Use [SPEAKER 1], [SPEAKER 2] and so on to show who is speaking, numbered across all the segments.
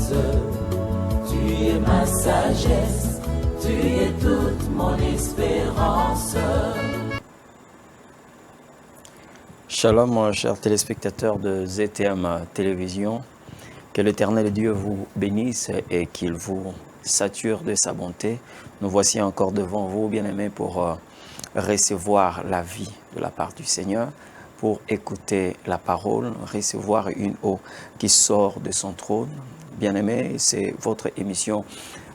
[SPEAKER 1] brise. Tu es ma sagesse, tu es toute mon espérance.
[SPEAKER 2] Shalom, chers téléspectateurs de ZTM Télévision. Que l'Éternel Dieu vous bénisse et qu'il vous sature de sa bonté. Nous voici encore devant vous, bien-aimés, pour recevoir la vie de la part du Seigneur, pour écouter la parole, recevoir une eau qui sort de son trône. Bien-aimés, c'est votre émission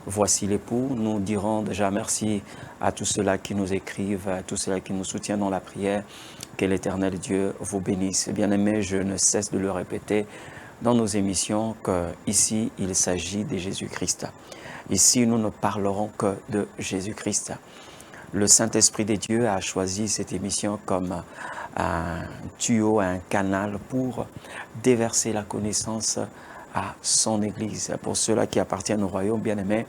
[SPEAKER 2] Voici l'époux. Nous dirons déjà merci à tous ceux-là qui nous écrivent, à tous ceux-là qui nous soutiennent dans la prière. Que l'Éternel Dieu vous bénisse. Bien-aimés, je ne cesse de le répéter dans nos émissions qu'ici, il s'agit de Jésus-Christ. Ici, nous ne parlerons que de Jésus-Christ. Le Saint-Esprit de Dieu a choisi cette émission comme un tuyau, un canal pour déverser la connaissance à son Église. Pour ceux-là qui appartiennent au royaume, bien-aimés,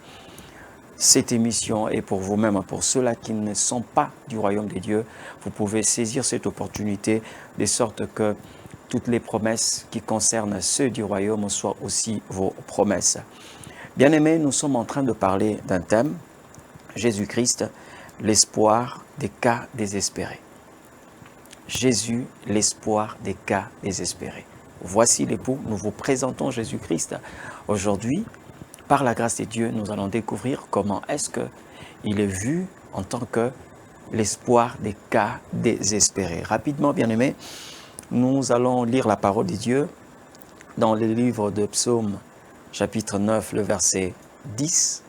[SPEAKER 2] cette émission est pour vous-même. Pour ceux-là qui ne sont pas du royaume de Dieu, vous pouvez saisir cette opportunité de sorte que toutes les promesses qui concernent ceux du royaume soient aussi vos promesses. Bien-aimés, nous sommes en train de parler d'un thème, Jésus-Christ, l'espoir des cas désespérés. Jésus, l'espoir des cas désespérés. Voici l'époux, nous vous présentons Jésus-Christ. Aujourd'hui, par la grâce de Dieu, nous allons découvrir comment est-ce qu'il est vu en tant que l'espoir des cas désespérés. Rapidement, bien-aimés, nous allons lire la parole de Dieu dans le livre de Psaume, chapitre 9, le verset 10.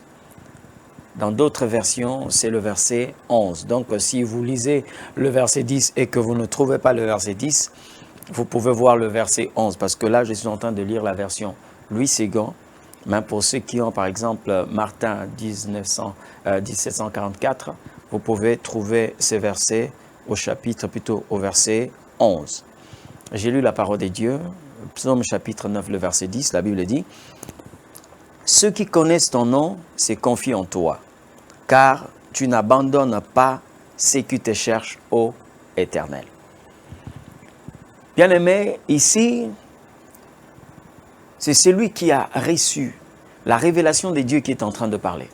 [SPEAKER 2] Dans d'autres versions, c'est le verset 11. Donc, si vous lisez le verset 10 et que vous ne trouvez pas le verset 10, vous pouvez voir le verset 11. Parce que là, je suis en train de lire la version Louis Séguin. Mais pour ceux qui ont, par exemple, Martin 1744, vous pouvez trouver ce verset au chapitre, plutôt au verset 11. J'ai lu la parole de Dieu, Psaume chapitre 9, le verset 10, la Bible dit « Ceux qui connaissent ton nom se confient en toi, car tu n'abandonnes pas ceux qui te cherchent, ô Éternel. » Bien-aimé, ici, c'est celui qui a reçu la révélation de Dieu qui est en train de parler.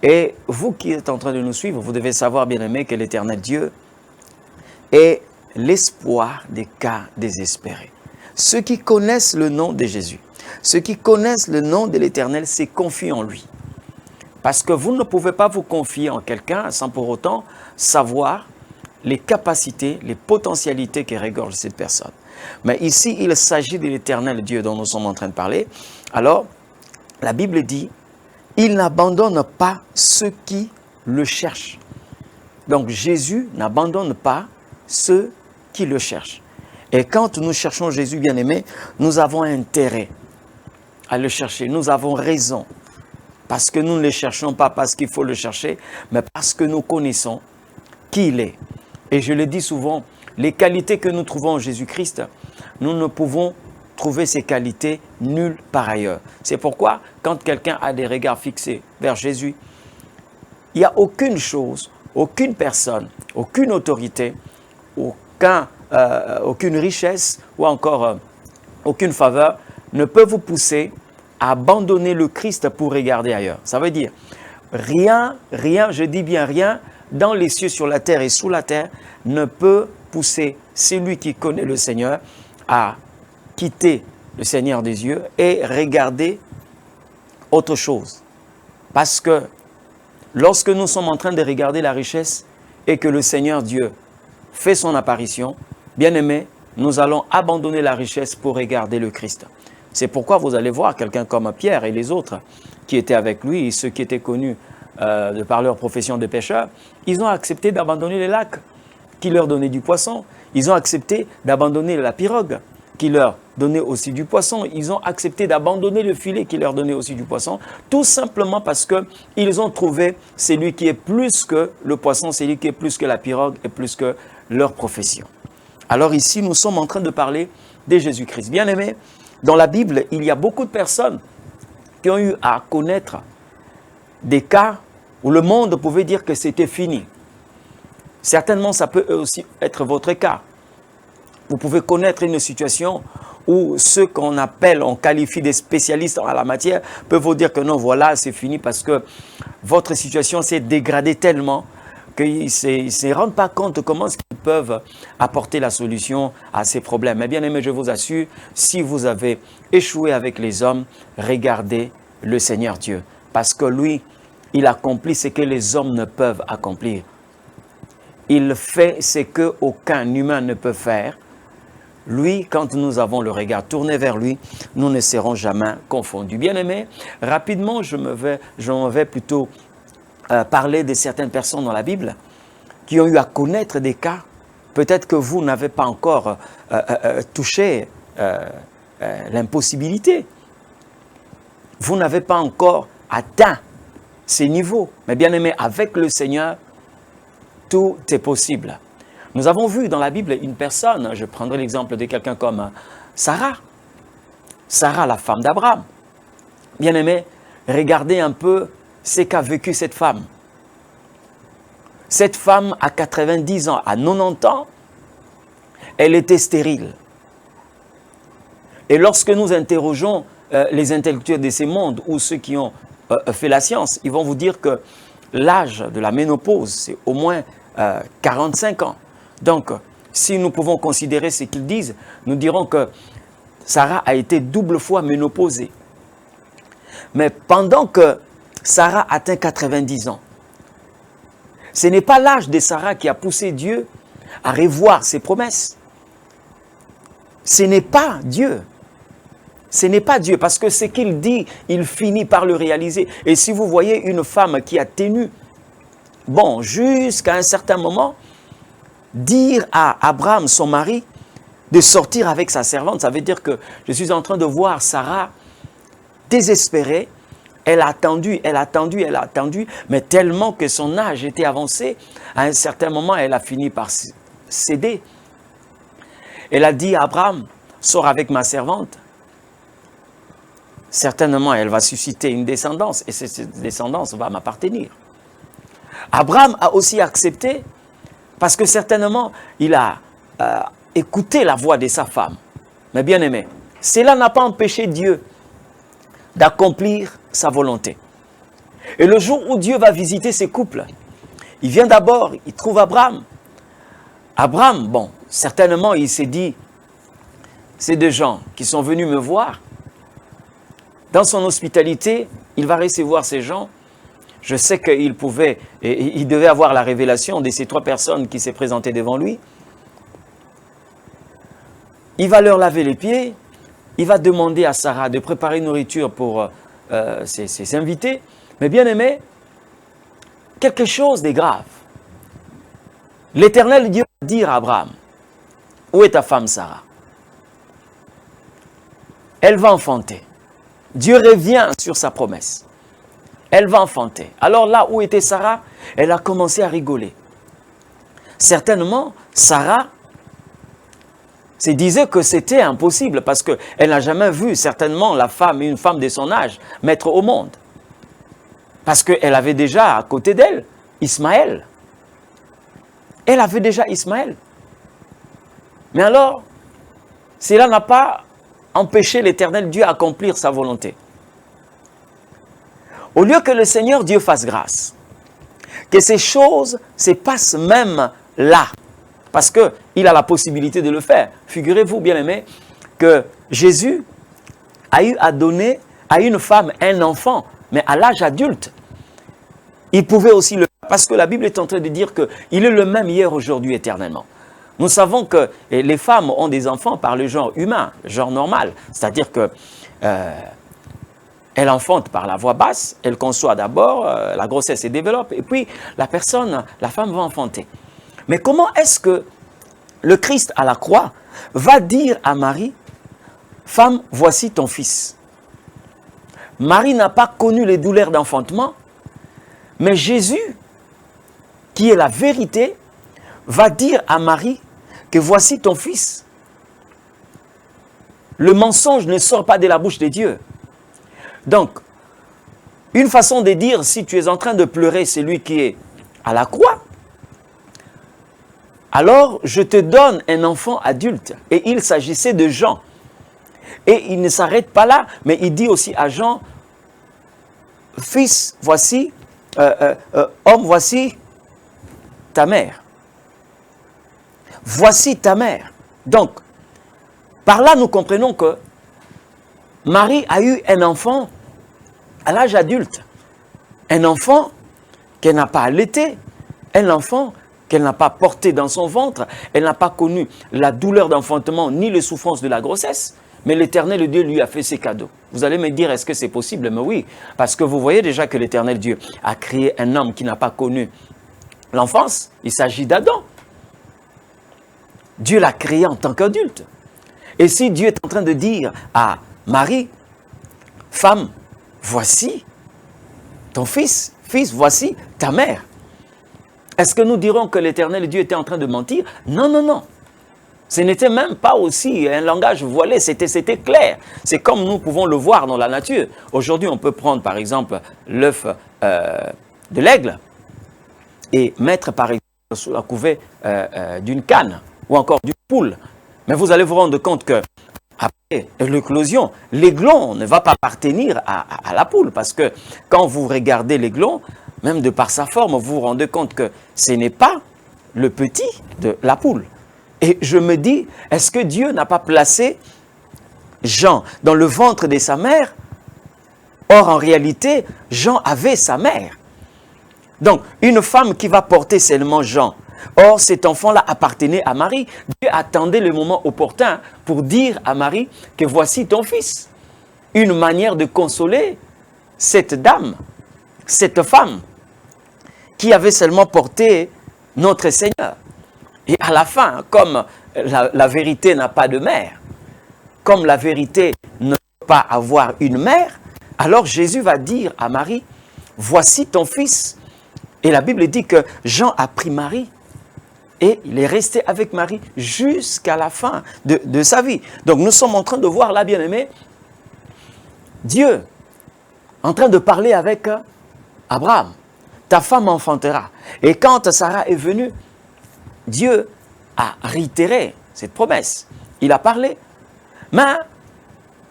[SPEAKER 2] Et vous qui êtes en train de nous suivre, vous devez savoir, bien-aimé, que l'Éternel Dieu est l'espoir des cas désespérés. Ceux qui connaissent le nom de Jésus, ceux qui connaissent le nom de l'Éternel, se confient en lui. Parce que vous ne pouvez pas vous confier en quelqu'un sans pour autant savoir les capacités, les potentialités qui regorgent cette personne. Mais ici, il s'agit de l'Éternel Dieu dont nous sommes en train de parler. Alors, la Bible dit, il n'abandonne pas ceux qui le cherchent. Donc, Jésus n'abandonne pas ceux qui le cherchent. Et quand nous cherchons Jésus, bien-aimé, nous avons intérêt à le chercher. Nous avons raison. Parce que nous ne le cherchons pas parce qu'il faut le chercher, mais parce que nous connaissons qui il est. Et je le dis souvent, les qualités que nous trouvons en Jésus-Christ, nous ne pouvons trouver ces qualités nulle part ailleurs. C'est pourquoi, quand quelqu'un a des regards fixés vers Jésus, il n'y a aucune chose, aucune personne, aucune autorité, aucune richesse ou encore aucune faveur ne peut vous pousser à abandonner le Christ pour regarder ailleurs. Ça veut dire, rien, je dis bien rien, dans les cieux, sur la terre et sous la terre, ne peut pousser celui qui connaît le Seigneur à quitter le Seigneur des yeux et regarder autre chose. Parce que lorsque nous sommes en train de regarder la richesse et que le Seigneur Dieu fait son apparition, bien-aimés, nous allons abandonner la richesse pour regarder le Christ. C'est pourquoi vous allez voir quelqu'un comme Pierre et les autres qui étaient avec lui, ceux qui étaient connus de par leur profession de pêcheurs, ils ont accepté d'abandonner les lacs qui leur donnaient du poisson. Ils ont accepté d'abandonner la pirogue qui leur donnait aussi du poisson. Ils ont accepté d'abandonner le filet qui leur donnait aussi du poisson, tout simplement parce qu'ils ont trouvé celui qui est plus que le poisson, celui qui est plus que la pirogue et plus que leur profession. Alors ici, nous sommes en train de parler de Jésus-Christ. Bien aimé, dans la Bible, il y a beaucoup de personnes qui ont eu à connaître des cas où le monde pouvait dire que c'était fini. Certainement, ça peut aussi être votre cas. Vous pouvez connaître une situation ou ceux qu'on appelle, on qualifie des spécialistes en la matière, peuvent vous dire que non, voilà, c'est fini parce que votre situation s'est dégradée tellement qu'ils ne se rendent pas compte de comment ils peuvent apporter la solution à ces problèmes. Mais bien aimé, je vous assure, si vous avez échoué avec les hommes, regardez le Seigneur Dieu. Parce que lui, il accomplit ce que les hommes ne peuvent accomplir. Il fait ce qu'aucun humain ne peut faire. Lui, quand nous avons le regard tourné vers lui, nous ne serons jamais confondus. Bien aimé, rapidement, je vais plutôt parler de certaines personnes dans la Bible qui ont eu à connaître des cas. Peut-être que vous n'avez pas encore touché l'impossibilité. Vous n'avez pas encore atteint ces niveaux. Mais bien aimé, avec le Seigneur, tout est possible. Nous avons vu dans la Bible une personne, je prendrai l'exemple de quelqu'un comme Sarah. Sarah, la femme d'Abraham. Bien aimé, regardez un peu ce qu'a vécu cette femme. Cette femme, à 90 ans, à 90 ans, elle était stérile. Et lorsque nous interrogeons les intellectuels de ces mondes ou ceux qui ont fait la science, ils vont vous dire que l'âge de la ménopause, c'est au moins 45 ans. Donc, si nous pouvons considérer ce qu'ils disent, nous dirons que Sarah a été double fois ménopausée. Mais pendant que Sarah atteint 90 ans, ce n'est pas l'âge de Sarah qui a poussé Dieu à revoir ses promesses. Ce n'est pas Dieu. Ce n'est pas Dieu, parce que ce qu'il dit, il finit par le réaliser. Et si vous voyez une femme qui a tenu, bon, jusqu'à un certain moment, dire à Abraham, son mari, de sortir avec sa servante, ça veut dire que je suis en train de voir Sarah désespérée. Elle a attendu, mais tellement que son âge était avancé, à un certain moment, elle a fini par céder. Elle a dit à Abraham, sors avec ma servante. Certainement, elle va susciter une descendance, et cette descendance va m'appartenir. Abraham a aussi accepté, parce que certainement, il a écouté la voix de sa femme. Mais bien aimé, cela n'a pas empêché Dieu d'accomplir sa volonté. Et le jour où Dieu va visiter ces couples, il vient d'abord, il trouve Abraham. Abraham, bon, certainement, il s'est dit, ces deux gens qui sont venus me voir, dans son hospitalité, il va recevoir ces gens. Je sais qu'il pouvait, il devait avoir la révélation de ces trois personnes qui s'est présentées devant lui. Il va leur laver les pieds. Il va demander à Sarah de préparer une nourriture pour ses invités. Mais bien aimé, quelque chose de grave. L'Éternel Dieu va dire à Abraham, où est ta femme Sarah? Elle va enfanter. Dieu revient sur sa promesse. Elle va enfanter. Alors là où était Sarah, elle a commencé à rigoler. Certainement, Sarah se disait que c'était impossible parce qu'elle n'a jamais vu certainement une femme de son âge mettre au monde. Parce qu'elle avait déjà à côté d'elle Ismaël. Elle avait déjà Ismaël. Mais alors, cela n'a pas empêché l'Éternel Dieu d'accomplir sa volonté. Au lieu que le Seigneur Dieu fasse grâce, que ces choses se passent même là, parce qu'il a la possibilité de le faire. Figurez-vous, bien-aimés, que Jésus a eu à donner à une femme un enfant, mais à l'âge adulte. Il pouvait aussi le faire, parce que la Bible est en train de dire qu'il est le même hier, aujourd'hui, éternellement. Nous savons que les femmes ont des enfants par le genre humain, le genre normal, c'est-à-dire que elle enfante par la voie basse, elle conçoit d'abord, la grossesse se développe, et puis la femme va enfanter. Mais comment est-ce que le Christ à la croix va dire à Marie, « Femme, voici ton fils ». Marie n'a pas connu les douleurs d'enfantement, mais Jésus, qui est la vérité, va dire à Marie que voici ton fils. Le mensonge ne sort pas de la bouche de Dieu. Donc, une façon de dire, si tu es en train de pleurer celui qui est à la croix, alors je te donne un enfant adulte. Et il s'agissait de Jean. Et il ne s'arrête pas là, mais il dit aussi à Jean, fils, voici, homme, voici ta mère. Voici ta mère. Donc, par là, nous comprenons que Marie a eu un enfant à l'âge adulte. Un enfant qu'elle n'a pas allaité, un enfant qu'elle n'a pas porté dans son ventre, elle n'a pas connu la douleur d'enfantement ni les souffrances de la grossesse, mais l'Éternel Dieu lui a fait ses cadeaux. Vous allez me dire, est-ce que c'est possible? Mais oui, parce que vous voyez déjà que l'Éternel Dieu a créé un homme qui n'a pas connu l'enfance. Il s'agit d'Adam. Dieu l'a créé en tant qu'adulte. Et si Dieu est en train de dire à Marie, femme, voici ton fils, voici ta mère. Est-ce que nous dirons que l'Éternel Dieu était en train de mentir? Non, non, non. Ce n'était même pas aussi un langage voilé, c'était clair. C'est comme nous pouvons le voir dans la nature. Aujourd'hui, on peut prendre par exemple l'œuf de l'aigle et mettre par exemple sous la couvée d'une canne ou encore d'une poule. Mais vous allez vous rendre compte que après l'éclosion, l'aiglon ne va pas appartenir à la poule, parce que quand vous regardez l'aiglon, même de par sa forme, vous vous rendez compte que ce n'est pas le petit de la poule. Et je me dis, est-ce que Dieu n'a pas placé Jean dans le ventre de sa mère? Or, en réalité, Jean avait sa mère. Donc, une femme qui va porter seulement Jean. Or, cet enfant-là appartenait à Marie. Dieu attendait le moment opportun pour dire à Marie que voici ton fils. Une manière de consoler cette dame, cette femme, qui avait seulement porté notre Seigneur. Et à la fin, comme la vérité n'a pas de mère, comme la vérité ne peut pas avoir une mère, alors Jésus va dire à Marie, voici ton fils. Et la Bible dit que Jean a pris Marie et il est resté avec Marie jusqu'à la fin de sa vie. Donc nous sommes en train de voir là, bien-aimé, Dieu en train de parler avec Abraham. Ta femme enfantera. Et quand Sarah est venue, Dieu a réitéré cette promesse. Il a parlé. Mais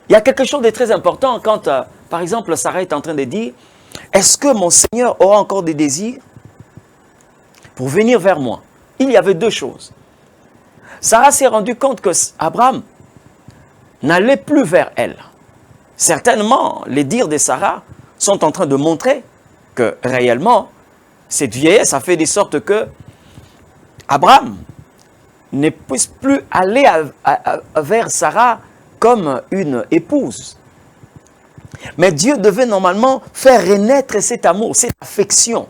[SPEAKER 2] il y a quelque chose de très important quand, par exemple, Sarah est en train de dire, est-ce que mon Seigneur aura encore des désirs pour venir vers moi? Il y avait deux choses. Sarah s'est rendue compte que Abraham n'allait plus vers elle. Certainement, les dires de Sarah sont en train de montrer que réellement, cette vieillesse a fait de sorte que Abraham ne puisse plus aller vers Sarah comme une épouse. Mais Dieu devait normalement faire renaître cet amour, cette affection.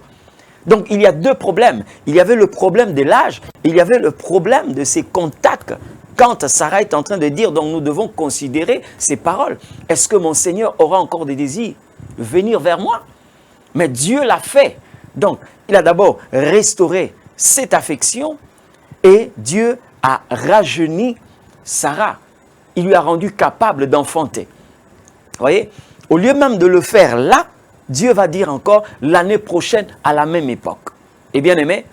[SPEAKER 2] Donc il y a deux problèmes. Il y avait le problème de l'âge, il y avait le problème de ces contacts. Quand Sarah est en train de dire, donc nous devons considérer ces paroles. Est-ce que mon Seigneur aura encore des désirs de venir vers moi? Mais Dieu l'a fait. Donc il a d'abord restauré cette affection et Dieu a rajeuni Sarah. Il lui a rendu capable d'enfanter. Vous voyez? Au lieu même de le faire là, Dieu va dire encore l'année prochaine à la même époque. Et bien aimé,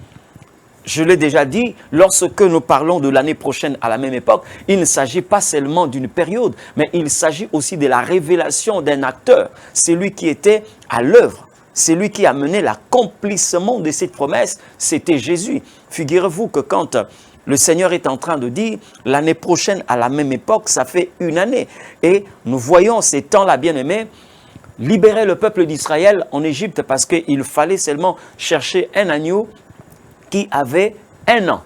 [SPEAKER 2] je l'ai déjà dit, lorsque nous parlons de l'année prochaine à la même époque, il ne s'agit pas seulement d'une période, mais il s'agit aussi de la révélation d'un acteur. C'est lui qui était à l'œuvre. C'est lui qui a mené l'accomplissement de cette promesse, c'était Jésus. Figurez-vous que quand le Seigneur est en train de dire l'année prochaine à la même époque, ça fait une année. Et nous voyons ces temps-là, bien-aimés, libérer le peuple d'Israël en Égypte parce qu'il fallait seulement chercher un agneau qui avait 1 an.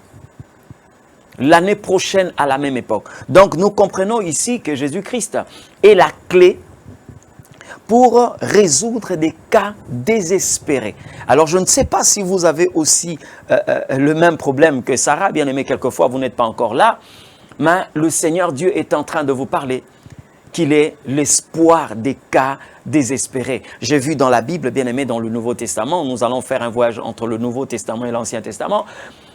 [SPEAKER 2] L'année prochaine à la même époque. Donc nous comprenons ici que Jésus-Christ est la clé pour résoudre des cas désespérés. Alors je ne sais pas si vous avez aussi le même problème que Sarah, bien aimé, quelquefois vous n'êtes pas encore là, mais le Seigneur Dieu est en train de vous parler qu'il est l'espoir des cas désespérés. J'ai vu dans la Bible, bien aimé, dans le Nouveau Testament, nous allons faire un voyage entre le Nouveau Testament et l'Ancien Testament,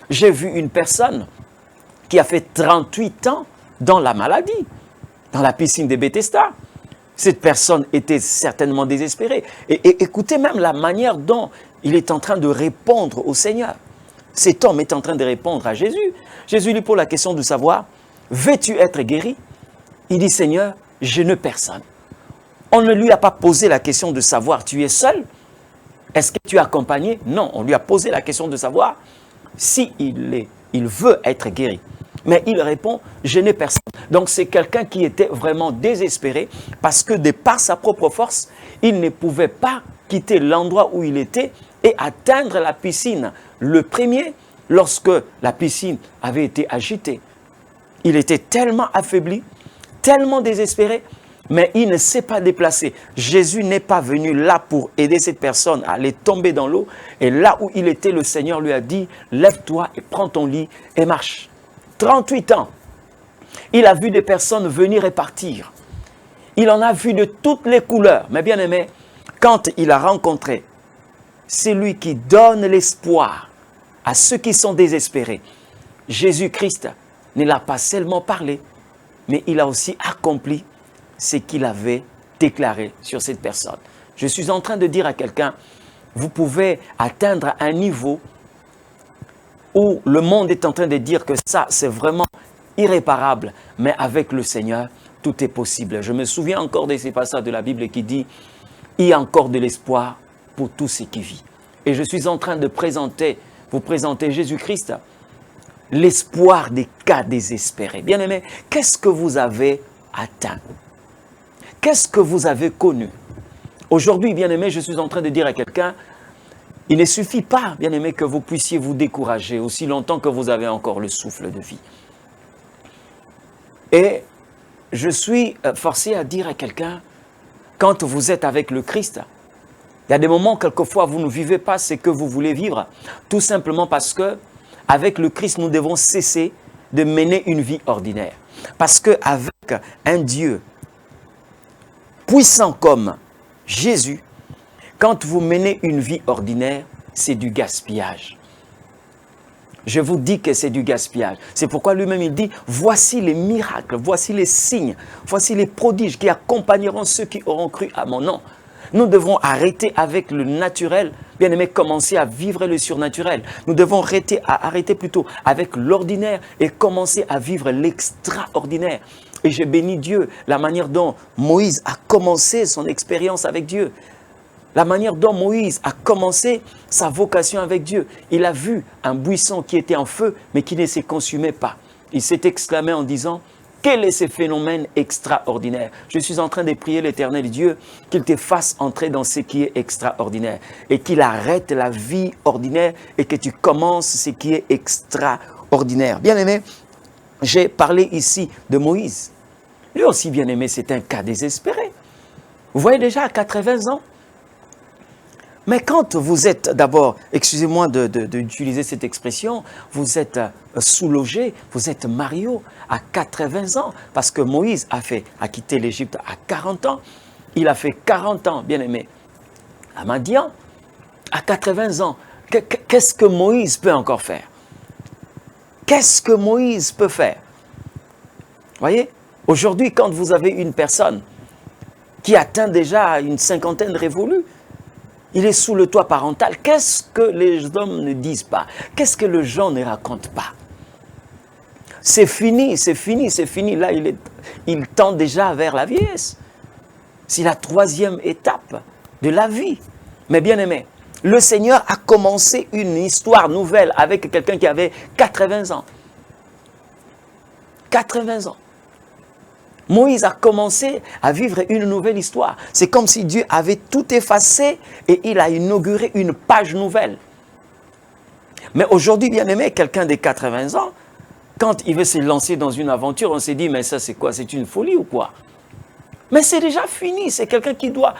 [SPEAKER 2] j'ai vu une personne qui a fait 38 ans dans la maladie, dans la piscine de Bethesda. Cette personne était certainement désespérée. Et écoutez même la manière dont il est en train de répondre au Seigneur. Cet homme est en train de répondre à Jésus. Jésus lui pose la question de savoir, veux-tu être guéri? Il dit, Seigneur, je n'ai personne. On ne lui a pas posé la question de savoir, tu es seul? Est-ce que tu es accompagné? Non, on lui a posé la question de savoir si il veut être guéri. Mais il répond, je n'ai personne. Donc c'est quelqu'un qui était vraiment désespéré parce que de par sa propre force, il ne pouvait pas quitter l'endroit où il était et atteindre la piscine. Le premier, lorsque la piscine avait été agitée, il était tellement affaibli, tellement désespéré, mais il ne s'est pas déplacé. Jésus n'est pas venu là pour aider cette personne à aller tomber dans l'eau. Et là où il était, le Seigneur lui a dit, lève-toi et prends ton lit et marche. 38 ans, il a vu des personnes venir et partir. Il en a vu de toutes les couleurs. Mais bien aimé, quand il a rencontré celui qui donne l'espoir à ceux qui sont désespérés, Jésus-Christ ne l'a pas seulement parlé, mais il a aussi accompli ce qu'il avait déclaré sur cette personne. Je suis en train de dire à quelqu'un, vous pouvez atteindre un niveau où le monde est en train de dire que ça, c'est vraiment irréparable, mais avec le Seigneur, tout est possible. Je me souviens encore de ces passages de la Bible qui dit, il y a encore de l'espoir pour tout ce qui vit. Et je suis en train de vous présenter Jésus-Christ, l'espoir des cas désespérés. Bien-aimés, qu'est-ce que vous avez atteint? Qu'est-ce que vous avez connu? Aujourd'hui, bien-aimés, je suis en train de dire à quelqu'un, il ne suffit pas, bien-aimés, que vous puissiez vous décourager aussi longtemps que vous avez encore le souffle de vie. Et je suis forcé à dire à quelqu'un, quand vous êtes avec le Christ, il y a des moments, quelquefois, vous ne vivez pas ce que vous voulez vivre, tout simplement parce que avec le Christ, nous devons cesser de mener une vie ordinaire. Parce qu'avec un Dieu puissant comme Jésus, quand vous menez une vie ordinaire, c'est du gaspillage. Je vous dis que c'est du gaspillage. C'est pourquoi lui-même il dit, voici les miracles, voici les signes, voici les prodiges qui accompagneront ceux qui auront cru à mon nom. Nous devons arrêter avec le naturel, bien aimé, commencer à vivre le surnaturel. Nous devons arrêter plutôt avec l'ordinaire et commencer à vivre l'extraordinaire. Et je bénis Dieu, la manière dont Moïse a commencé son expérience avec Dieu. La manière dont Moïse a commencé sa vocation avec Dieu. Il a vu un buisson qui était en feu, mais qui ne se consumait pas. Il s'est exclamé en disant, quel est ce phénomène extraordinaire? Je suis en train de prier l'Éternel Dieu qu'il te fasse entrer dans ce qui est extraordinaire et qu'il arrête la vie ordinaire et que tu commences ce qui est extraordinaire. Bien aimé, j'ai parlé ici de Moïse. Lui aussi, bien aimé, c'est un cas désespéré. Vous voyez déjà à 80 ans. Mais quand vous êtes d'abord, excusez-moi d'utiliser cette expression, vous êtes sous-logé, vous êtes Mario à 80 ans, parce que Moïse a quitté l'Égypte à 40 ans, il a fait 40 ans, bien aimé, à Madian, à 80 ans. Qu'est-ce que Moïse peut encore faire? Qu'est-ce que Moïse peut faire? Voyez, aujourd'hui, quand vous avez une personne qui atteint déjà une cinquantaine révolue, il est sous le toit parental. Qu'est-ce que les hommes ne disent pas? Qu'est-ce que les gens ne racontent pas? C'est fini, c'est fini, c'est fini. Là, il tend déjà vers la vieillesse. C'est la troisième étape de la vie. Mais bien aimé, le Seigneur a commencé une histoire nouvelle avec quelqu'un qui avait 80 ans. 80 ans. Moïse a commencé à vivre une nouvelle histoire. C'est comme si Dieu avait tout effacé et il a inauguré une page nouvelle. Mais aujourd'hui, bien aimé, quelqu'un de 80 ans, quand il veut se lancer dans une aventure, on s'est dit, mais ça c'est quoi? C'est une folie ou quoi? Mais c'est déjà fini, c'est quelqu'un qui doit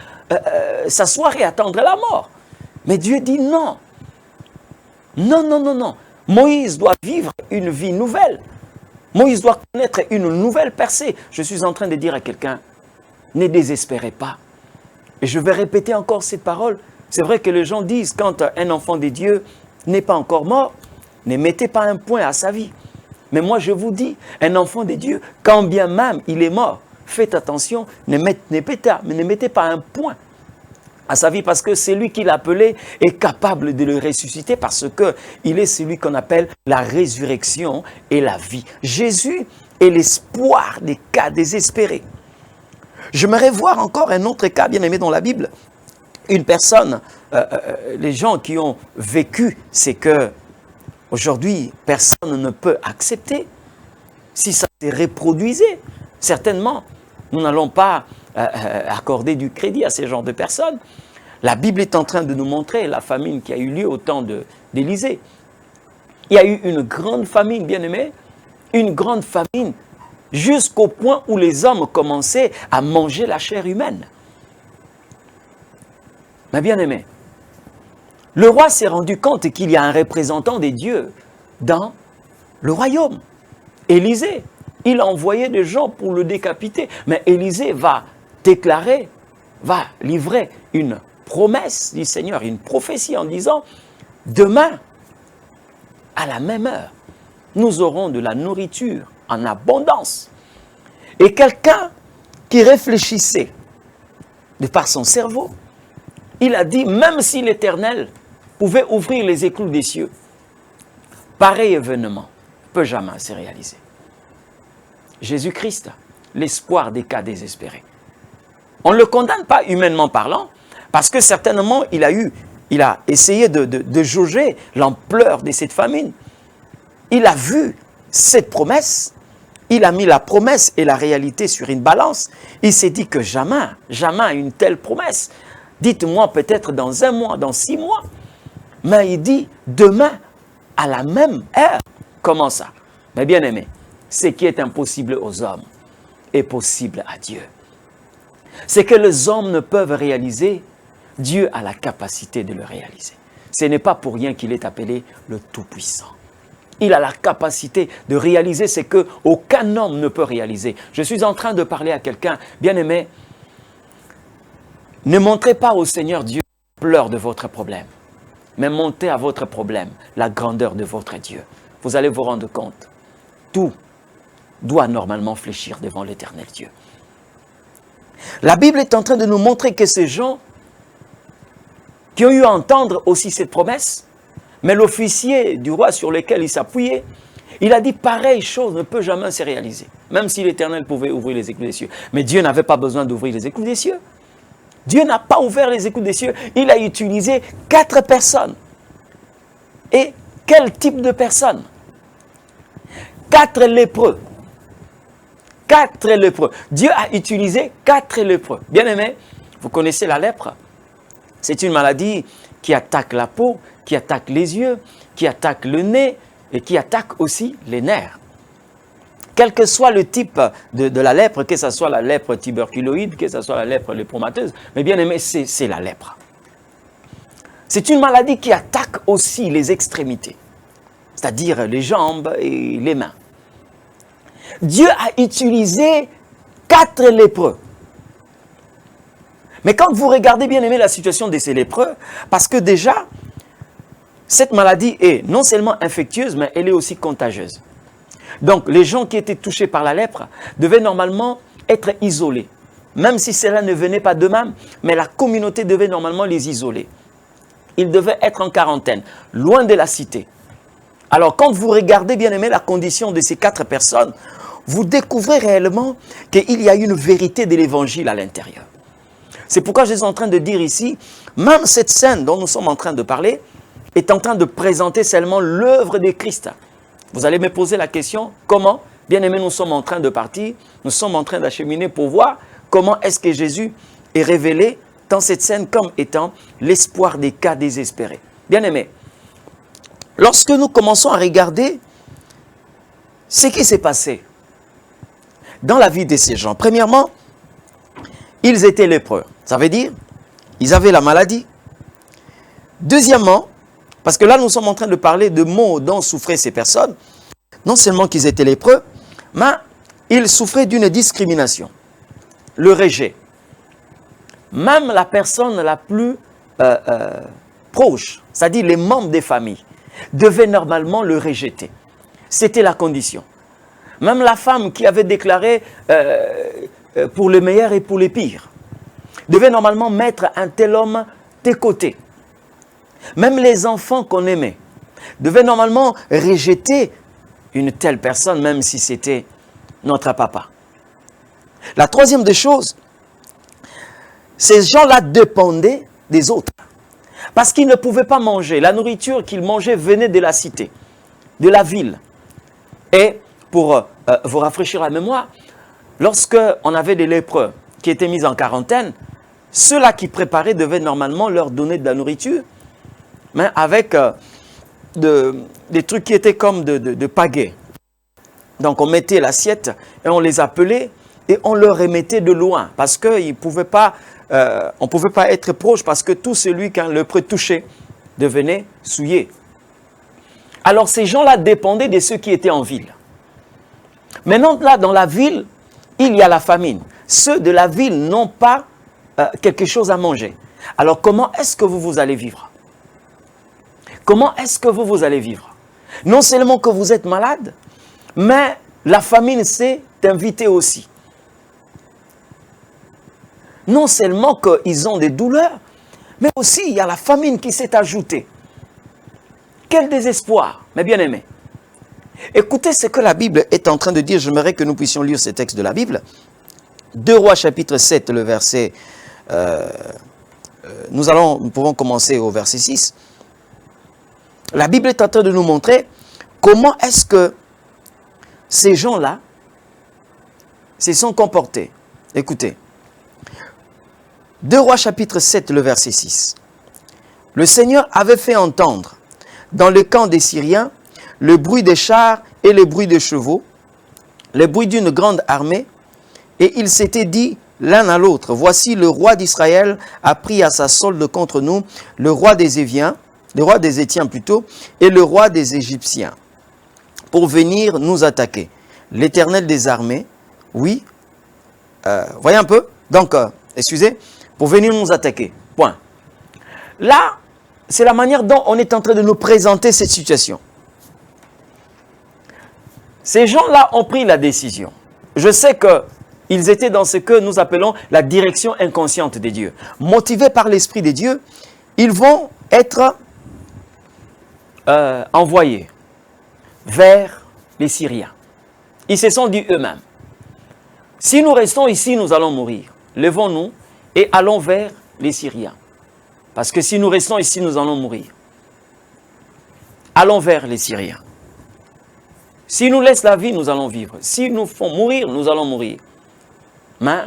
[SPEAKER 2] s'asseoir et attendre la mort. Mais Dieu dit non. Non, non, non, non. Moïse doit vivre une vie nouvelle. Moïse doit connaître une nouvelle percée. Je suis en train de dire à quelqu'un, ne désespérez pas. Et je vais répéter encore cette parole. C'est vrai que les gens disent, quand un enfant de Dieu n'est pas encore mort, ne mettez pas un point à sa vie. Mais moi je vous dis, un enfant de Dieu, quand bien même il est mort, faites attention, ne mettez pas un point à sa vie, parce que c'est lui qui l'a appelé est capable de le ressusciter, parce qu'il est celui qu'on appelle la résurrection et la vie. Jésus et l'espoir des cas désespérés. J'aimerais voir encore un autre cas bien aimé dans la Bible. Une personne, les gens qui ont vécu, c'est que aujourd'hui, personne ne peut accepter. Si ça se reproduisait, certainement, nous n'allons pas accorder du crédit à ces genres de personnes. La Bible est en train de nous montrer la famine qui a eu lieu au temps d'Élisée. Il y a eu une grande famine, bien aimé, une grande famine, jusqu'au point où les hommes commençaient à manger la chair humaine. Mais bien aimé, le roi s'est rendu compte qu'il y a un représentant des dieux dans le royaume. Élisée, il a envoyé des gens pour le décapiter. Mais Élisée va déclarer, va livrer une promesse du Seigneur, une prophétie en disant, demain, à la même heure, nous aurons de la nourriture en abondance. Et quelqu'un qui réfléchissait de par son cerveau, il a dit, même si l'Éternel pouvait ouvrir les écluses des cieux, pareil événement ne peut jamais se réaliser. Jésus-Christ, l'espoir des cas désespérés. On ne le condamne pas humainement parlant, parce que certainement il a essayé de jauger l'ampleur de cette famine. Il a vu cette promesse, il a mis la promesse et la réalité sur une balance. Il s'est dit que jamais, jamais une telle promesse. Dites-moi peut-être dans 1 mois, dans 6 mois. Mais il dit demain à la même heure. Comment ça? Mais bien aimé, ce qui est impossible aux hommes est possible à Dieu. Ce que les hommes ne peuvent réaliser, Dieu a la capacité de le réaliser. Ce n'est pas pour rien qu'il est appelé le Tout-Puissant. Il a la capacité de réaliser ce qu'aucun homme ne peut réaliser. Je suis en train de parler à quelqu'un, bien aimé, ne montrez pas au Seigneur Dieu l'ampleur de votre problème, mais montez à votre problème la grandeur de votre Dieu. Vous allez vous rendre compte, tout doit normalement fléchir devant l'Éternel Dieu. La Bible est en train de nous montrer que ces gens qui ont eu à entendre aussi cette promesse, mais l'officier du roi sur lequel il s'appuyait, il a dit pareille chose ne peut jamais se réaliser, même si l'Éternel pouvait ouvrir les écluses des cieux. Mais Dieu n'avait pas besoin d'ouvrir les écluses des cieux. Dieu n'a pas ouvert les écluses des cieux, il a utilisé 4 personnes. Et quel type de personnes? 4 lépreux. 4 lépreux. Dieu a utilisé 4 lépreux. Bien aimé, vous connaissez la lèpre? C'est une maladie qui attaque la peau, qui attaque les yeux, qui attaque le nez et qui attaque aussi les nerfs. Quel que soit le type de la lèpre, que ce soit la lèpre tuberculoïde, que ce soit la lèpre lépromateuse, mais bien aimé, c'est la lèpre. C'est une maladie qui attaque aussi les extrémités, c'est-à-dire les jambes et les mains. Dieu a utilisé 4 lépreux. Mais quand vous regardez bien aimé la situation de ces lépreux, parce que déjà, cette maladie est non seulement infectieuse, mais elle est aussi contagieuse. Donc, les gens qui étaient touchés par la lèpre devaient normalement être isolés. Même si cela ne venait pas d'eux-mêmes, mais la communauté devait normalement les isoler. Ils devaient être en quarantaine, loin de la cité. Alors, quand vous regardez bien aimé la condition de ces 4 personnes, vous découvrez réellement qu'il y a une vérité de l'évangile à l'intérieur. C'est pourquoi je suis en train de dire ici, même cette scène dont nous sommes en train de parler, est en train de présenter seulement l'œuvre de Christ. Vous allez me poser la question, comment? Bien aimé, nous sommes en train de partir, nous sommes en train d'acheminer pour voir comment est-ce que Jésus est révélé dans cette scène comme étant l'espoir des cas désespérés. Bien aimé, lorsque nous commençons à regarder ce qui s'est passé dans la vie de ces gens, premièrement, ils étaient lépreux. Ça veut dire, ils avaient la maladie. Deuxièmement, parce que là, nous sommes en train de parler de maux dont souffraient ces personnes. Non seulement qu'ils étaient lépreux, mais ils souffraient d'une discrimination. Le rejet. Même la personne la plus proche, c'est-à-dire les membres des familles, devaient normalement le rejeter. C'était la condition. Même la femme qui avait déclaré pour le meilleur et pour le pire, devait normalement mettre un tel homme de côté. Même les enfants qu'on aimait devaient normalement rejeter une telle personne, même si c'était notre papa. La troisième des choses, ces gens-là dépendaient des autres. Parce qu'ils ne pouvaient pas manger. La nourriture qu'ils mangeaient venait de la cité, de la ville. Et pour vous rafraîchir la mémoire, lorsque on avait des lépreux qui étaient mis en quarantaine, ceux-là qui préparaient devaient normalement leur donner de la nourriture, mais avec des trucs qui étaient comme de pagaie. Donc on mettait l'assiette et on les appelait et on leur remettait de loin parce qu'on ne pouvait pas être proche parce que tout celui qu'un lépreux touchait devenait souillé. Alors ces gens-là dépendaient de ceux qui étaient en ville. Maintenant là dans la ville, il y a la famine. Ceux de la ville n'ont pas quelque chose à manger. Alors comment est-ce que vous allez vivre? Comment est-ce que vous allez vivre? Non seulement que vous êtes malade, mais la famine s'est invitée aussi. Non seulement qu'ils ont des douleurs, mais aussi il y a la famine qui s'est ajoutée. Quel désespoir, mes bien-aimés. Écoutez ce que la Bible est en train de dire. J'aimerais que nous puissions lire ces textes de la Bible. 2 Rois chapitre 7, le verset... nous pouvons commencer au verset 6. La Bible est en train de nous montrer comment est-ce que ces gens-là se sont comportés. Écoutez. 2 Rois chapitre 7, le verset 6. Le Seigneur avait fait entendre dans le camp des Syriens le bruit des chars et le bruit des chevaux, le bruit d'une grande armée, et ils s'étaient dit l'un à l'autre, voici le roi d'Israël a pris à sa solde contre nous le roi des Éviens, le roi des Étiens plutôt, et le roi des Égyptiens, pour venir nous attaquer. L'Éternel des armées, oui, voyez un peu, donc, excusez, pour venir nous attaquer, point. Là, c'est la manière dont on est en train de nous présenter cette situation. Ces gens-là ont pris la décision. Je sais qu'ils étaient dans ce que nous appelons la direction inconsciente de Dieu. Motivés par l'Esprit de Dieu, ils vont être envoyés vers les Syriens. Ils se sont dit eux-mêmes, si nous restons ici, nous allons mourir. Levons-nous et allons vers les Syriens. Parce que si nous restons ici, nous allons mourir. Allons vers les Syriens. S'ils nous laissent la vie, nous allons vivre. S'ils nous font mourir, nous allons mourir. Mais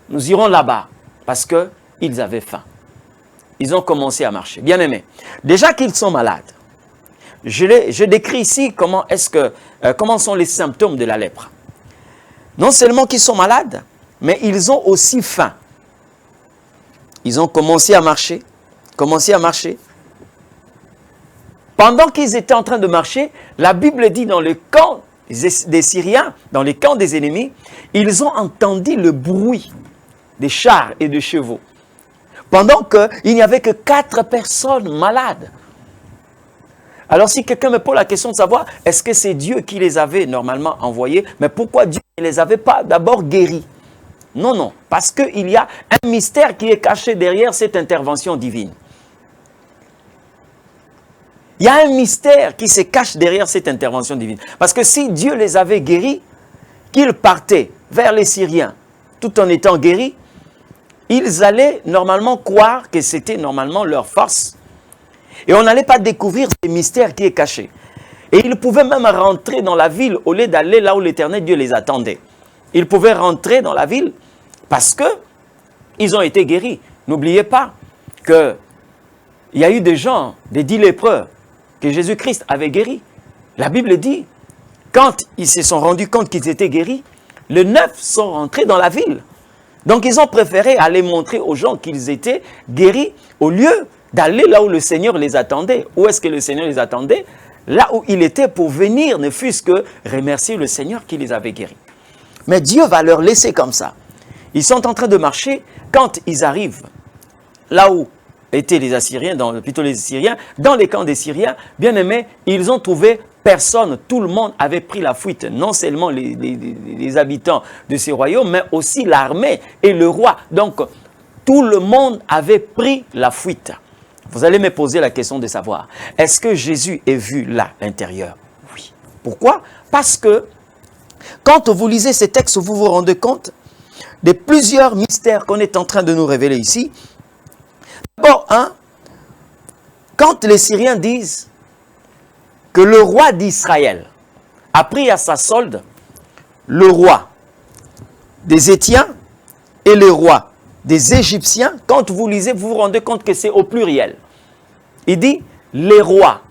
[SPEAKER 2] nous irons là-bas parce qu'ils avaient faim. Ils ont commencé à marcher. Bien aimés, déjà qu'ils sont malades, je décris ici comment sont les symptômes de la lèpre. Non seulement qu'ils sont malades, mais ils ont aussi faim. Ils ont commencé à marcher, Pendant qu'ils étaient en train de marcher, la Bible dit dans le camp des Syriens, dans les camps des ennemis, ils ont entendu le bruit des chars et des chevaux. Pendant qu'il n'y avait que 4 personnes malades. Alors si quelqu'un me pose la question de savoir, est-ce que c'est Dieu qui les avait normalement envoyés? Mais pourquoi Dieu ne les avait pas d'abord guéris? Non, non, parce qu'il y a un mystère qui est caché derrière cette intervention divine. Il y a un mystère qui se cache derrière cette intervention divine. Parce que si Dieu les avait guéris, qu'ils partaient vers les Syriens, tout en étant guéris, ils allaient normalement croire que c'était normalement leur force. Et on n'allait pas découvrir ce mystère qui est caché. Et ils pouvaient même rentrer dans la ville au lieu d'aller là où l'Éternel Dieu les attendait. Ils pouvaient rentrer dans la ville parce qu'ils ont été guéris. N'oubliez pas qu'il y a eu des gens, des 10 lépreux, que Jésus-Christ avait guéris. La Bible dit, quand ils se sont rendus compte qu'ils étaient guéris, les 9 sont rentrés dans la ville. Donc ils ont préféré aller montrer aux gens qu'ils étaient guéris au lieu d'aller là où le Seigneur les attendait. Où est-ce que le Seigneur les attendait? Là où il était pour venir, ne fût-ce que remercier le Seigneur qui les avait guéris. Mais Dieu va leur laisser comme ça. Ils sont en train de marcher. Quand ils arrivent là où étaient les Assyriens, plutôt les Syriens, dans les camps des Syriens, bien aimés, ils ont trouvé personne. Tout le monde avait pris la fuite. Non seulement les habitants de ces royaumes, mais aussi l'armée et le roi. Donc, tout le monde avait pris la fuite. Vous allez me poser la question de savoir, est-ce que Jésus est vu là, à l'intérieur? Oui. Pourquoi? Parce que Quand vous lisez ces textes, vous vous rendez compte de plusieurs mystères qu'on est en train de nous révéler ici. D'abord, quand les Syriens disent que le roi d'Israël a pris à sa solde le roi des Étiens et le roi des Égyptiens, quand vous lisez, vous vous rendez compte que c'est au pluriel. Il dit les rois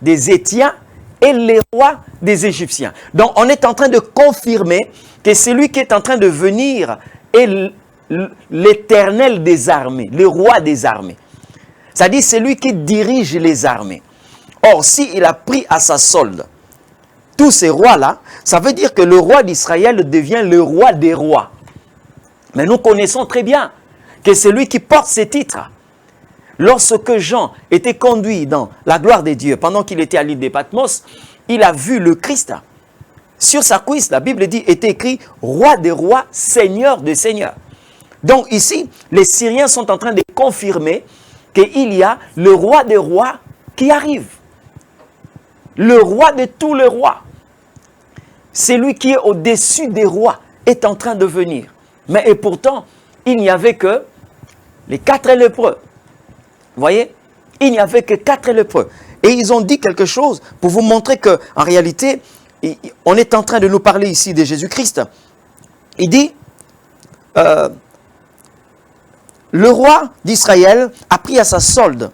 [SPEAKER 2] des Étiens et les rois des Égyptiens. Donc, on est en train de confirmer que celui qui est en train de venir est l'Éternel des armées, le roi des armées. C'est-à-dire celui qui dirige les armées. Or, s'il a pris à sa solde tous ces rois-là, ça veut dire que le roi d'Israël devient le roi des rois. Mais nous connaissons très bien que c'est lui qui porte ces titres. Lorsque Jean était conduit dans la gloire de Dieu, pendant qu'il était à l'île de Patmos, il a vu le Christ. Sur sa cuisse, la Bible dit, était écrit « Roi des rois, Seigneur des seigneurs ». Donc ici, les Syriens sont en train de confirmer qu'il y a le roi des rois qui arrive. Le roi de tous les rois. Celui qui est au-dessus des rois est en train de venir. Mais et pourtant, il n'y avait que les 4 lépreux. Vous voyez? Il n'y avait que 4 lépreux. Et ils ont dit quelque chose pour vous montrer qu'en réalité, on est en train de nous parler ici de Jésus-Christ. Il dit, le roi d'Israël a pris à sa solde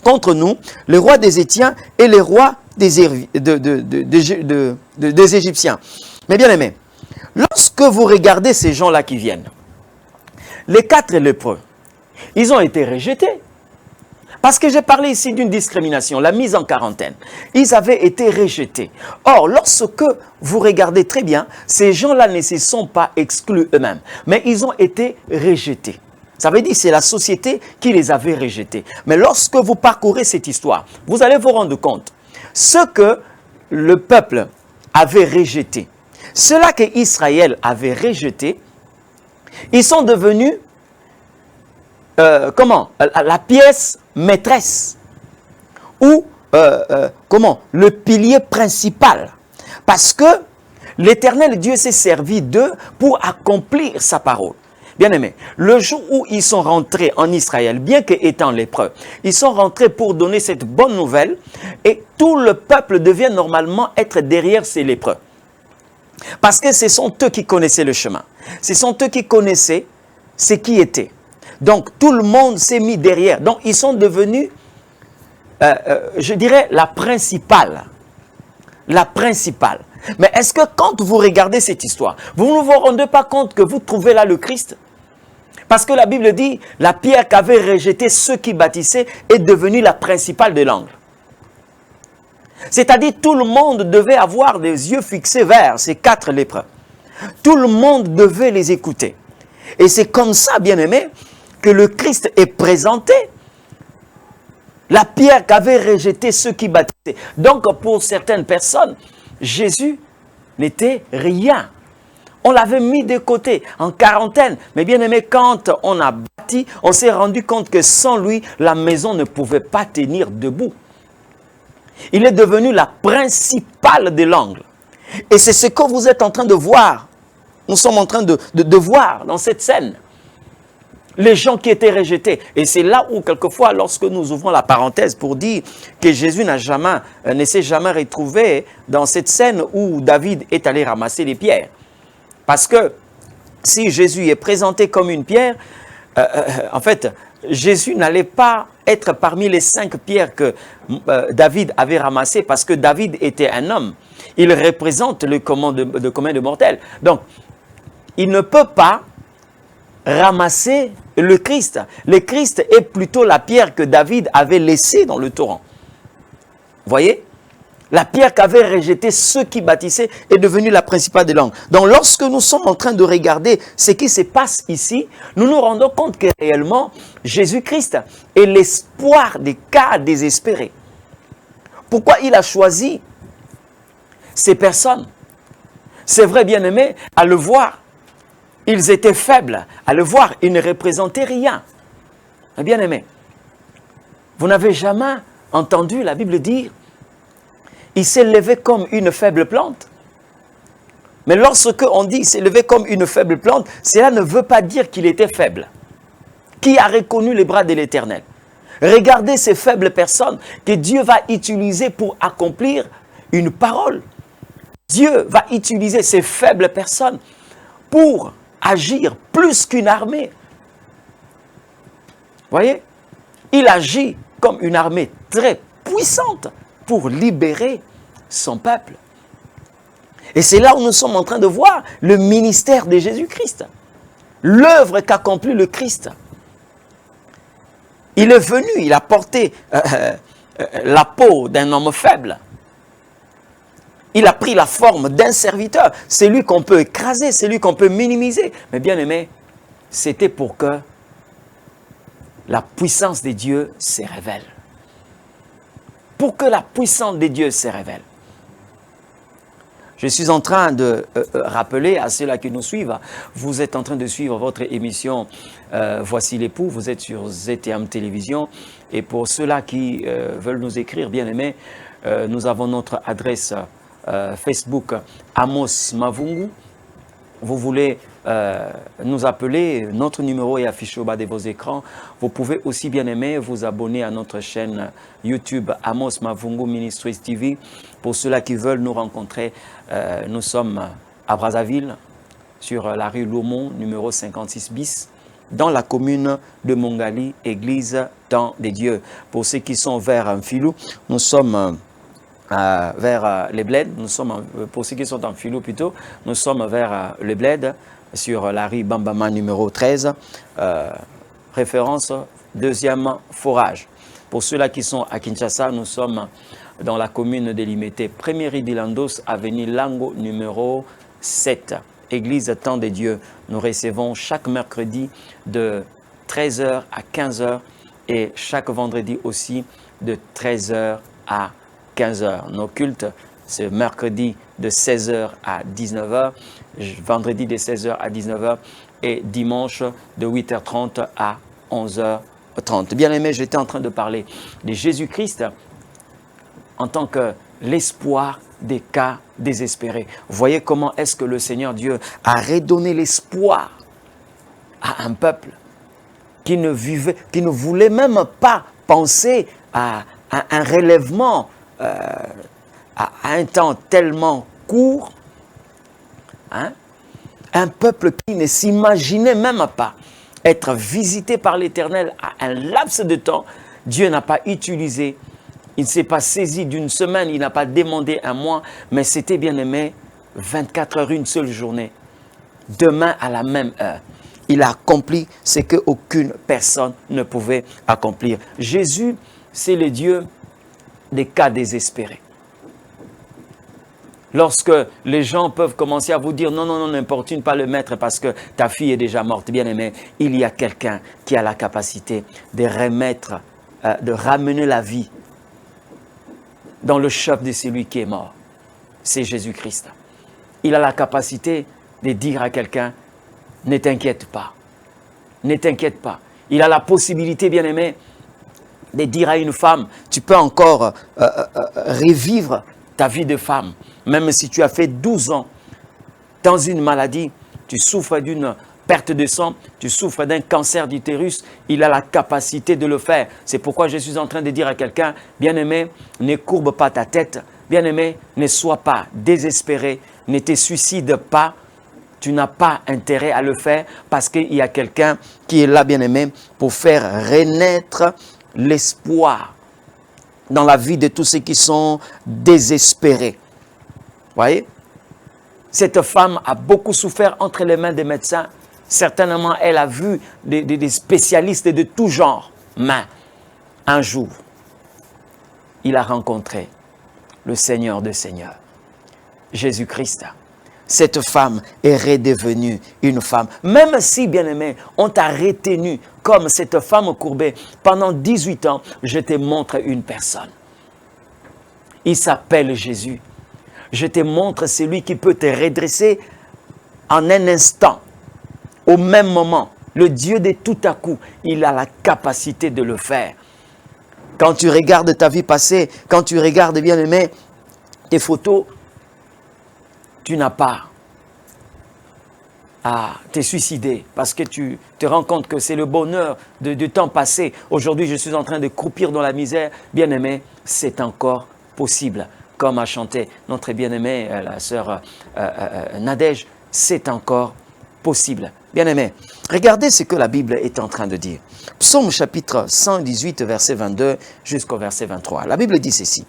[SPEAKER 2] contre nous le roi des Étiens et les rois des Égyptiens. Mais bien aimé, lorsque vous regardez ces gens-là qui viennent, les 4 lépreux, ils ont été rejetés. Parce que j'ai parlé ici d'une discrimination, la mise en quarantaine. Ils avaient été rejetés. Or, lorsque vous regardez très bien, ces gens-là ne se sont pas exclus eux-mêmes, mais ils ont été rejetés. Ça veut dire que c'est la société qui les avait rejetés. Mais lorsque vous parcourez cette histoire, vous allez vous rendre compte. Ce que le peuple avait rejeté, cela que Israël avait rejeté, ils sont devenus la pièce maîtresse ou le pilier principal. Parce que l'Éternel Dieu s'est servi d'eux pour accomplir sa parole. Bien aimé, le jour où ils sont rentrés en Israël, bien qu'étant lépreux, ils sont rentrés pour donner cette bonne nouvelle et tout le peuple devait normalement être derrière ces lépreux. Parce que ce sont eux qui connaissaient le chemin. Ce sont eux qui connaissaient ce qui était. Donc, tout le monde s'est mis derrière. Donc, ils sont devenus, je dirais, la principale. La principale. Mais est-ce que quand vous regardez cette histoire, vous ne vous rendez pas compte que vous trouvez là le Christ? Parce que la Bible dit, la pierre qu'avaient rejetée ceux qui bâtissaient est devenue la principale de l'angle. C'est-à-dire, tout le monde devait avoir des yeux fixés vers ces 4 lépreux. Tout le monde devait les écouter. Et c'est comme ça, bien aimé, que le Christ est présenté. La pierre qu'avaient rejetée ceux qui bâtissaient. Donc, pour certaines personnes, Jésus n'était rien. On l'avait mis de côté, en quarantaine. Mais bien aimé, quand on a bâti, on s'est rendu compte que sans lui, la maison ne pouvait pas tenir debout. Il est devenu la principale de l'angle. Et c'est ce que vous êtes en train de voir. Nous sommes en train de voir dans cette scène. Les gens qui étaient rejetés. Et c'est là où, quelquefois, lorsque nous ouvrons la parenthèse pour dire que Jésus ne s'est jamais retrouvé dans cette scène où David est allé ramasser les pierres. Parce que si Jésus est présenté comme une pierre, en fait, Jésus n'allait pas être parmi les 5 pierres que David avait ramassées parce que David était un homme. Il représente le commun de mortels. Donc, il ne peut pas ramasser le Christ. Le Christ est plutôt la pierre que David avait laissée dans le torrent. Vous voyez? La pierre qu'avaient rejetée ceux qui bâtissaient est devenue la principale de l'angle. Donc lorsque nous sommes en train de regarder ce qui se passe ici, nous nous rendons compte que réellement, Jésus-Christ est l'espoir des cas désespérés. Pourquoi il a choisi ces personnes? C'est vrai, bien-aimé, à le voir, ils étaient faibles. À le voir, ils ne représentaient rien. Mais bien-aimé, vous n'avez jamais entendu la Bible dire il s'est levé comme une faible plante. Mais lorsque on dit s'est levé comme une faible plante, cela ne veut pas dire qu'il était faible. Qui a reconnu les bras de l'Éternel? Regardez ces faibles personnes que Dieu va utiliser pour accomplir une parole. Dieu va utiliser ces faibles personnes pour agir plus qu'une armée. Voyez? Il agit comme une armée très puissante pour libérer son peuple. Et c'est là où nous sommes en train de voir le ministère de Jésus-Christ. L'œuvre qu'accomplit le Christ. Il est venu, il a porté la peau d'un homme faible. Il a pris la forme d'un serviteur. C'est lui qu'on peut écraser, c'est lui qu'on peut minimiser. Mais bien aimé, c'était pour que la puissance de Dieu se révèle. Pour que la puissance de Dieu se révèle. Je suis en train de rappeler à ceux-là qui nous suivent, vous êtes en train de suivre votre émission Voici l'époux, vous êtes sur ZTM Télévision. Et pour ceux-là qui veulent nous écrire, bien aimés, nous avons notre adresse Facebook Amos Mavungu. Vous voulez nous appeler, notre numéro est affiché au bas de vos écrans. Vous pouvez aussi, bien aimé, vous abonner à notre chaîne YouTube Amos Mavungu Ministries TV. Pour ceux-là qui veulent nous rencontrer, nous sommes à Brazzaville, sur la rue Lomont, numéro 56 bis, dans la commune de Mongali, église Temps des Dieux. Pour ceux qui sont vers Amphilou, nous sommes vers les Bleds, pour ceux qui sont en Philo plutôt, nous sommes vers les Bleds, sur la rue Bambama numéro 13, référence deuxième forage. Pour ceux-là qui sont à Kinshasa, nous sommes dans la commune de Limité, première rue d'Ilandos, avenue Lango numéro 7, église Temps des Dieux. Nous recevons chaque mercredi de 13h à 15h et chaque vendredi aussi de 13h à 15h. Nos cultes, c'est mercredi de 16h à 19h, vendredi de 16h à 19h et dimanche de 8h30 à 11h30. Bien aimé, j'étais en train de parler de Jésus-Christ en tant que l'espoir des cas désespérés. Vous voyez comment est-ce que le Seigneur Dieu a redonné l'espoir à un peuple qui ne voulait même pas penser à un relèvement à un temps tellement court, hein? Un peuple qui ne s'imaginait même pas être visité par l'Éternel à un laps de temps. Dieu n'a pas utilisé, il ne s'est pas saisi d'une semaine, il n'a pas demandé un mois, mais c'était bien aimé, 24 heures, une seule journée, demain à la même heure. Il a accompli ce qu'aucune personne ne pouvait accomplir. Jésus, c'est le Dieu des cas désespérés. Lorsque les gens peuvent commencer à vous dire non, non, non, n'importune pas le maître parce que ta fille est déjà morte, bien aimé, il y a quelqu'un qui a la capacité de remettre, de ramener la vie dans le chef de celui qui est mort. C'est Jésus-Christ. Il a la capacité de dire à quelqu'un, ne t'inquiète pas, ne t'inquiète pas. Il a la possibilité, bien aimé, de dire à une femme, tu peux encore revivre ta vie de femme, même si tu as fait 12 ans dans une maladie, tu souffres d'une perte de sang, tu souffres d'un cancer d'utérus, il a la capacité de le faire. C'est pourquoi je suis en train de dire à quelqu'un, bien-aimé, ne courbe pas ta tête, bien-aimé, ne sois pas désespéré, ne te suicide pas, tu n'as pas intérêt à le faire parce qu'il y a quelqu'un qui est là, bien-aimé, pour faire renaître l'espoir dans la vie de tous ceux qui sont désespérés. Voyez? Cette femme a beaucoup souffert entre les mains des médecins. Certainement, elle a vu des spécialistes de tout genre. Mais un jour, il a rencontré le Seigneur des Seigneurs, Jésus-Christ. Cette femme est redevenue une femme. Même si, bien-aimé, on t'a retenu comme cette femme courbée pendant 18 ans, je te montre une personne. Il s'appelle Jésus. Je te montre celui qui peut te redresser en un instant, au même moment. Le Dieu de tout à coup, il a la capacité de le faire. Quand tu regardes ta vie passée, quand tu regardes, bien-aimé, tes photos, tu n'as pas à te suicider parce que tu te rends compte que c'est le bonheur du temps passé. Aujourd'hui, je suis en train de croupir dans la misère. Bien-aimé, c'est encore possible. Comme a chanté notre bien-aimée, la sœur Nadège, c'est encore possible. Bien-aimé, regardez ce que la Bible est en train de dire. Psaume chapitre 118, verset 22 jusqu'au verset 23. La Bible dit ceci.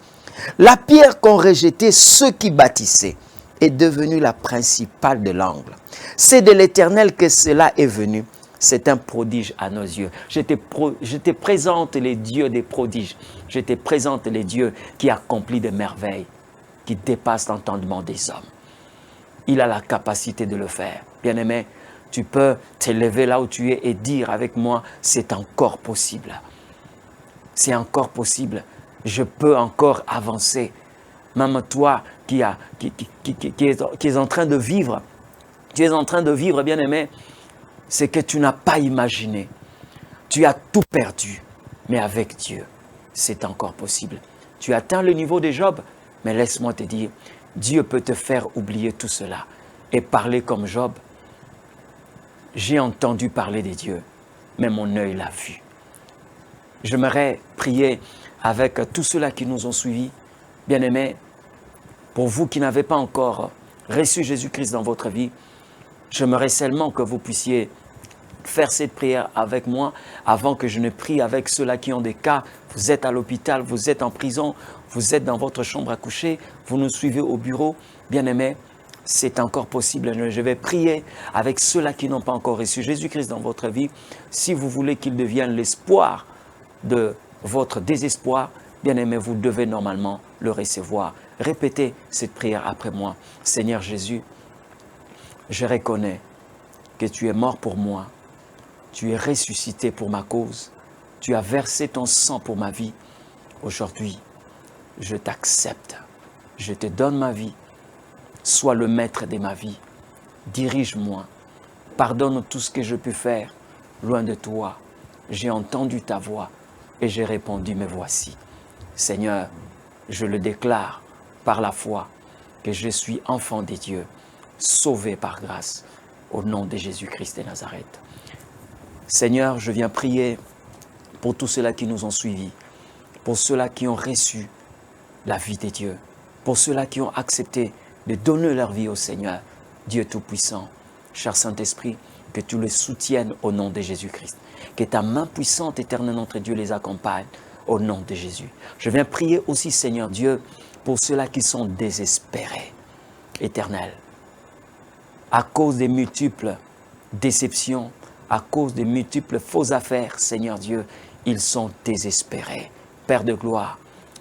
[SPEAKER 2] La pierre qu'ont rejetée ceux qui bâtissaient est devenue la principale de l'angle. C'est de l'Éternel que cela est venu. C'est un prodige à nos yeux. Je te présente les dieux des prodiges. Je te présente les dieux qui accomplissent des merveilles, qui dépassent l'entendement des hommes. Il a la capacité de le faire. Bien-aimé, tu peux te lever là où tu es et dire avec moi, c'est encore possible. C'est encore possible. Je peux encore avancer. Même toi qui es en train de vivre, tu es en train de vivre, bien-aimé, c'est que tu n'as pas imaginé. Tu as tout perdu, mais avec Dieu, c'est encore possible. Tu atteins le niveau de Job, mais laisse-moi te dire, Dieu peut te faire oublier tout cela et parler comme Job. J'ai entendu parler de Dieu, mais mon œil l'a vu. J'aimerais prier avec tous ceux-là qui nous ont suivis. Bien-aimés, pour vous qui n'avez pas encore reçu Jésus-Christ dans votre vie, j'aimerais seulement que vous puissiez faire cette prière avec moi avant que je ne prie avec ceux-là qui ont des cas. Vous êtes à l'hôpital, vous êtes en prison, vous êtes dans votre chambre à coucher, vous nous suivez au bureau. Bien-aimés, c'est encore possible. Je vais prier avec ceux-là qui n'ont pas encore reçu Jésus-Christ dans votre vie. Si vous voulez qu'il devienne l'espoir de votre désespoir, bien-aimé, vous devez normalement le recevoir. Répétez cette prière après moi. Seigneur Jésus, je reconnais que tu es mort pour moi. Tu es ressuscité pour ma cause. Tu as versé ton sang pour ma vie. Aujourd'hui, je t'accepte. Je te donne ma vie. Sois le maître de ma vie. Dirige-moi. Pardonne tout ce que je peux faire loin de toi. J'ai entendu ta voix et j'ai répondu, me voici. Seigneur, je le déclare par la foi que je suis enfant de Dieu, sauvé par grâce, au nom de Jésus-Christ de Nazareth. Seigneur, je viens prier pour tous ceux-là qui nous ont suivis, pour ceux-là qui ont reçu la vie de Dieu, pour ceux-là qui ont accepté de donner leur vie au Seigneur, Dieu Tout-Puissant. Cher Saint-Esprit, que tu les soutiennes au nom de Jésus-Christ. Que ta main puissante, éternelle notre Dieu, les accompagne au nom de Jésus. Je viens prier aussi, Seigneur Dieu, pour ceux-là qui sont désespérés, Éternel, à cause des multiples déceptions, à cause des multiples fausses affaires, Seigneur Dieu, ils sont désespérés. Père de gloire,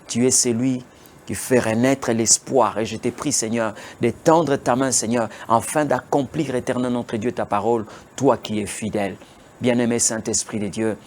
[SPEAKER 2] tu es celui qui fait renaître l'espoir. Et je t'ai prie, Seigneur, d'étendre ta main, Seigneur, afin d'accomplir, éternel notre Dieu, ta parole, toi qui es fidèle. Bien-aimé Saint-Esprit de Dieu,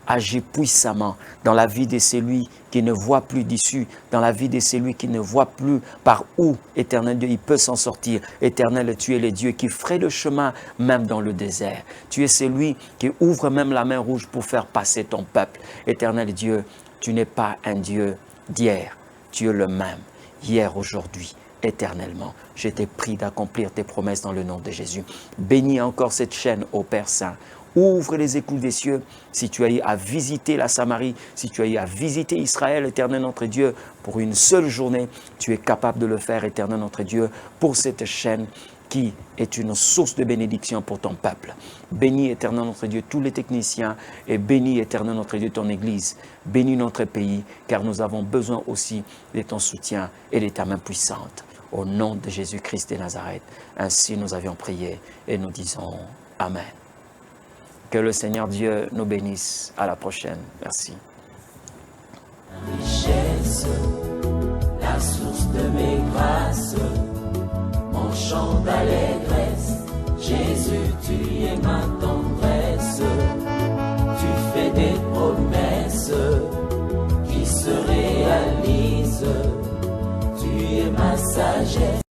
[SPEAKER 2] agis puissamment dans la vie de celui qui ne voit plus d'issue, dans la vie de celui qui ne voit plus par où, éternel Dieu, il peut s'en sortir. Éternel, tu es le Dieu qui ferait le chemin même dans le désert. Tu es celui qui ouvre même la main rouge pour faire passer ton peuple. Éternel Dieu, tu n'es pas un Dieu d'hier. Tu es le même, hier, aujourd'hui, éternellement. Je t'ai pris d'accomplir tes promesses dans le nom de Jésus. Bénis encore cette chaîne, ô Père Saint. Ouvre les éclous des cieux. Si tu as eu à visiter la Samarie, si tu as eu à visiter Israël, éternel notre Dieu, pour une seule journée, tu es capable de le faire, éternel notre Dieu, pour cette chaîne qui est une source de bénédiction pour ton peuple. Bénis, éternel notre Dieu, tous les techniciens et bénis, éternel notre Dieu, ton Église. Bénis notre pays, car nous avons besoin aussi de ton soutien et de ta main puissante. Au nom de Jésus-Christ de Nazareth, ainsi nous avions prié et nous disons Amen. Que le Seigneur Dieu nous bénisse. À la prochaine. Merci.
[SPEAKER 1] Richesse, la source de mes grâces, mon chant d'allégresse, Jésus, tu es ma tendresse, tu fais des promesses qui se réalisent, tu es ma sagesse.